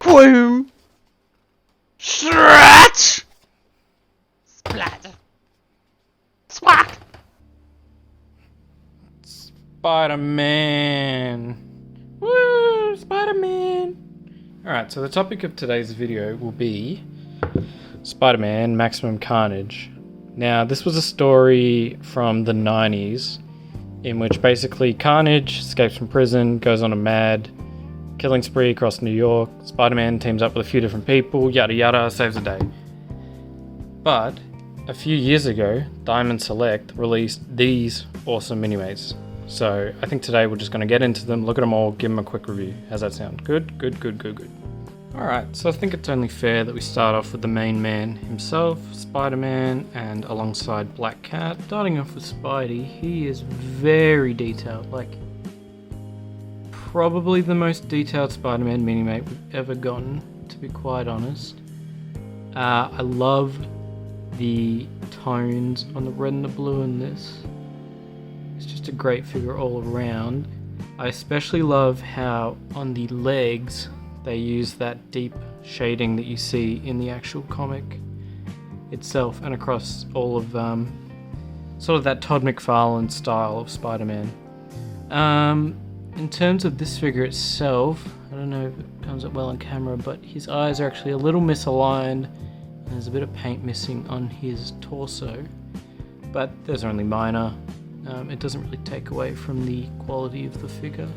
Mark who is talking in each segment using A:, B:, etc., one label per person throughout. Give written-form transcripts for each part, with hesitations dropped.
A: Boom! Stretch! Splatter! Squawk!
B: Spider-Man! Woo! Spider-Man! Alright, so the topic of today's video will be Spider-Man Maximum Carnage. Now, this was a story from the 90s in which basically Carnage escapes from prison, goes on a mad killing spree across New York. Spider-Man teams up with a few different people, yada yada, saves the day. But a few years ago, Diamond Select released these awesome mini-mates. So I think today we're just going to get into them, look at them all, give them a quick review. How's that sound? Good, good, good, good, good. Alright, so I think it's only fair that we start off with the main man himself, Spider-Man, and alongside Black Cat. Starting off with Spidey, he is very detailed, like probably the most detailed Spider-Man mini-mate we've ever gotten, to be quite honest. I love the tones on the red and the blue in this. It's just a great figure all around. I especially love how on the legs they use that deep shading that you see in the actual comic itself and across all of sort of that Todd McFarlane style of Spider-Man. In terms of this figure itself, I don't know if it comes up well on camera, but his eyes are actually a little misaligned and there's a bit of paint missing on his torso, but those are only minor. It doesn't really take away from the quality of the figure.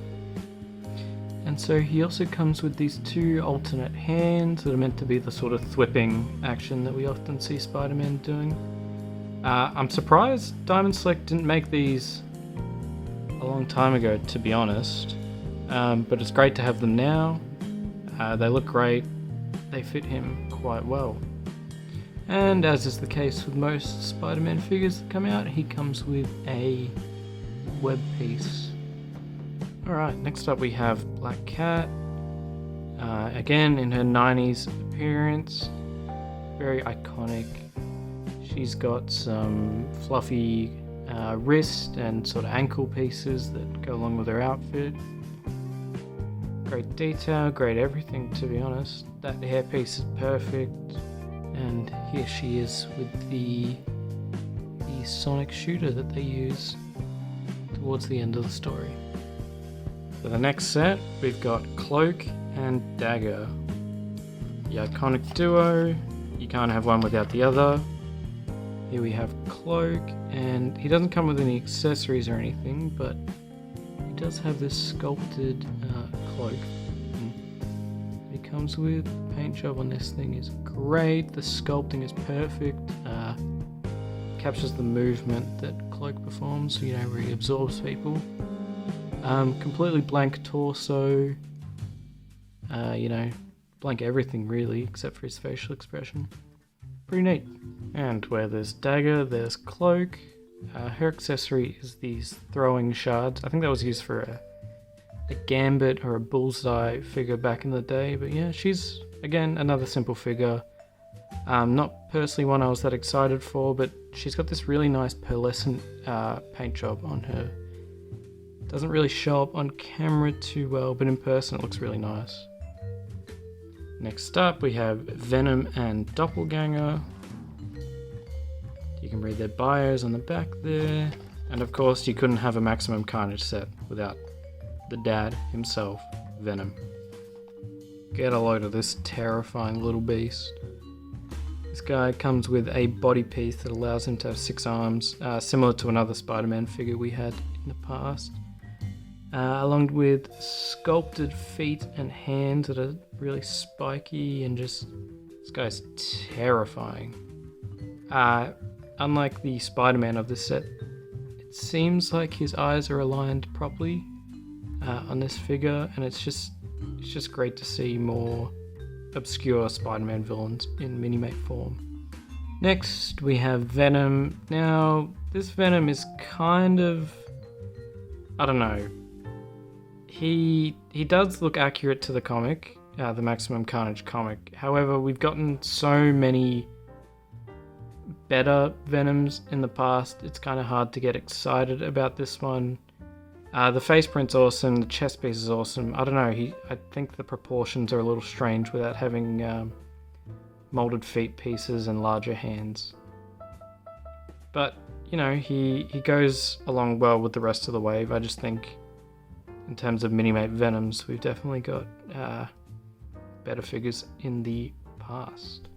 B: And so he also comes with these two alternate hands that are meant to be the sort of thwipping action that we often see Spider-Man doing. I'm surprised Diamond Select didn't make these a long time ago, to be honest. But it's great to have them now. They look great. They fit him quite well. And as is the case with most Spider-Man figures that come out, he comes with a web piece. Alright, next up we have Black Cat. Again, in her 90s appearance. Very iconic. She's got some fluffy wrist and sort of ankle pieces that go along with her outfit. Great detail, great everything, to be honest. That hairpiece is perfect. And here she is with the sonic shooter that they use towards the end of the story. For the next set, we've got Cloak and Dagger. The iconic duo. You can't have one without the other. Here we have Cloak, and he doesn't come with any accessories or anything, but he does have this sculpted cloak. He comes with. The paint job on this thing is great. The sculpting is perfect. Captures the movement that Cloak performs, so where he absorbs people. Completely blank torso. Blank everything really, except for his facial expression. Pretty neat. And where there's Dagger, there's Cloak. Her accessory is these throwing shards. I think that was used for a Gambit or a Bullseye figure back in the day. But yeah, she's, again, another simple figure. Not personally one I was that excited for, but she's got this really nice pearlescent paint job on her. Doesn't really show up on camera too well, but in person it looks really nice. Next up we have Venom and Doppleganger. You can read their bios on the back there. And of course you couldn't have a Maximum Carnage set without the dad himself, Venom. Get a load of this terrifying little beast. This guy comes with a body piece that allows him to have 6 arms, similar to another Spider-Man figure we had in the past. Along with sculpted feet and hands that are really spiky and just... This guy's terrifying. Unlike the Spider-Man of this set, it seems like his eyes are aligned properly on this figure, and it's just great to see more obscure Spider-Man villains in mini-mate form. Next we have Venom. Now, this Venom is kind of... I don't know. He does look accurate to the comic, the Maximum Carnage comic. However, we've gotten so many better Venoms in the past, it's kind of hard to get excited about this one. The face print's awesome, the chest piece is awesome. I don't know, I think the proportions are a little strange without having molded feet pieces and larger hands. But, you know, he goes along well with the rest of the wave. I just think in terms of Minimate Venoms, we've definitely got better figures in the past.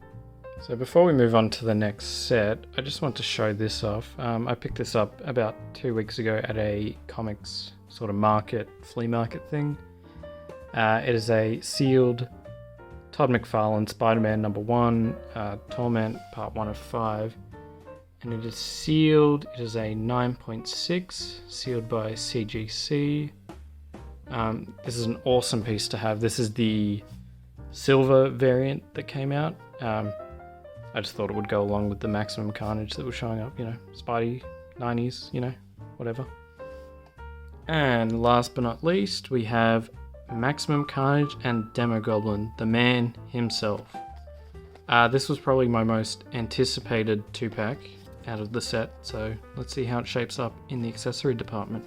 B: So before we move on to the next set, I just want to show this off. I picked this up about 2 weeks ago at a comics sort of market, flea market thing. It is a sealed Todd McFarlane Spider-Man #1, Torment Part 1 of 5. And it is sealed, it is a 9.6, sealed by CGC. This is an awesome piece to have. This is the silver variant that came out. I just thought it would go along with the Maximum Carnage that was showing up, you know, Spidey, 90s, you know, whatever. And last but not least, we have Maximum Carnage and Demogoblin, the man himself. This was probably my most anticipated 2-pack out of the set, so let's see how it shapes up in the accessory department.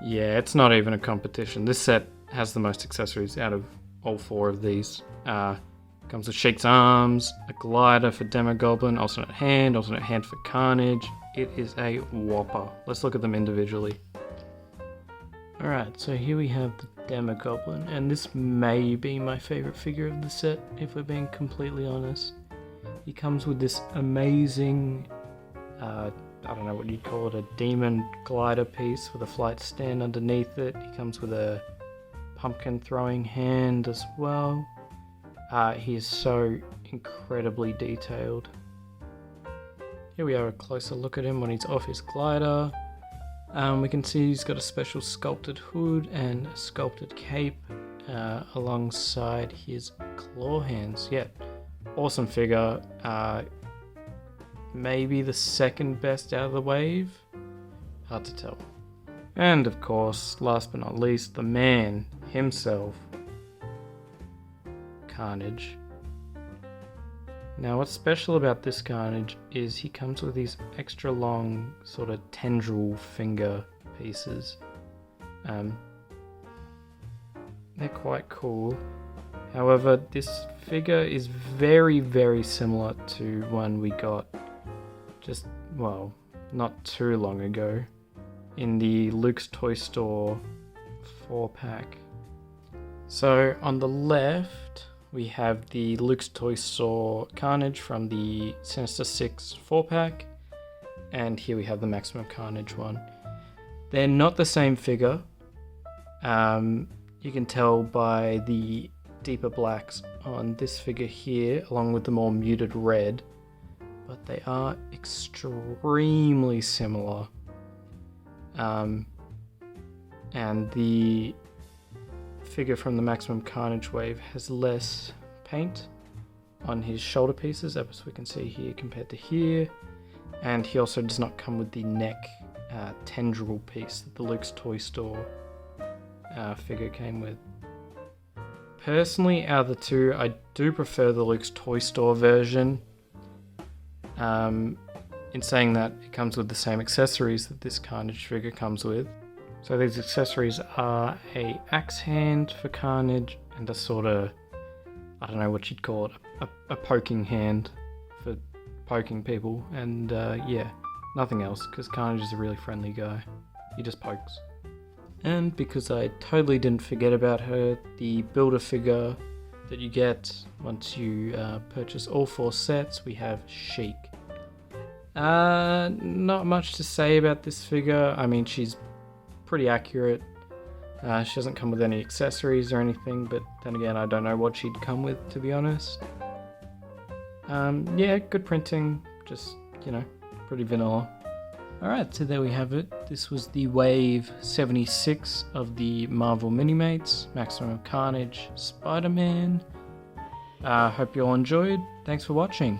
B: Yeah, it's not even a competition. This set has the most accessories out of all 4 of these. Comes with Shriek's arms, a glider for Demogoblin, alternate hand for Carnage. It is a whopper. Let's look at them individually. Alright, so here we have the Demogoblin, and this may be my favourite figure of the set, if we're being completely honest. He comes with this amazing, I don't know what you'd call it, a demon glider piece with a flight stand underneath it. He comes with a pumpkin throwing hand as well. He is so incredibly detailed. Here we are, a closer look at him when he's off his glider. We can see he's got a special sculpted hood and a sculpted cape alongside his claw hands. Yeah, awesome figure. Maybe the second best out of the wave? Hard to tell. And of course, last but not least, the man himself, Carnage. Now what's special about this Carnage is he comes with these extra long sort of tendril finger pieces. They're quite cool. However, this figure is very, very similar to one we got just, well, not too long ago in the Luke's Toy Store 4-pack. So on the left, we have the Luke's Toy Store Carnage from the Sinister 6 4-pack, and here we have the Maximum Carnage one. They're not the same figure. You can tell by the deeper blacks on this figure here, along with the more muted red, but they are extremely similar. And the figure from the Maximum Carnage wave has less paint on his shoulder pieces, as we can see here compared to here, and he also does not come with the neck tendril piece that the Luke's Toy Store figure came with. Personally, out of the two, I do prefer the Luke's Toy Store version, in saying that it comes with the same accessories that this Carnage figure comes with. So these accessories are a axe hand for Carnage and a sort of, I don't know what you'd call it, a poking hand for poking people, and yeah, nothing else, because Carnage is a really friendly guy. He just pokes. And because I totally didn't forget about her, the builder figure that you get once you purchase all 4 sets, we have Shriek. Not much to say about this figure. I mean, she's pretty accurate. She doesn't come with any accessories or anything, but then again, I don't know what she'd come with, to be honest. Yeah, good printing, just, you know, pretty vanilla. Alright, so there we have it. This was the Wave 76 of the Marvel Minimates, Maximum Carnage, Spider-Man. Hope you all enjoyed. Thanks for watching.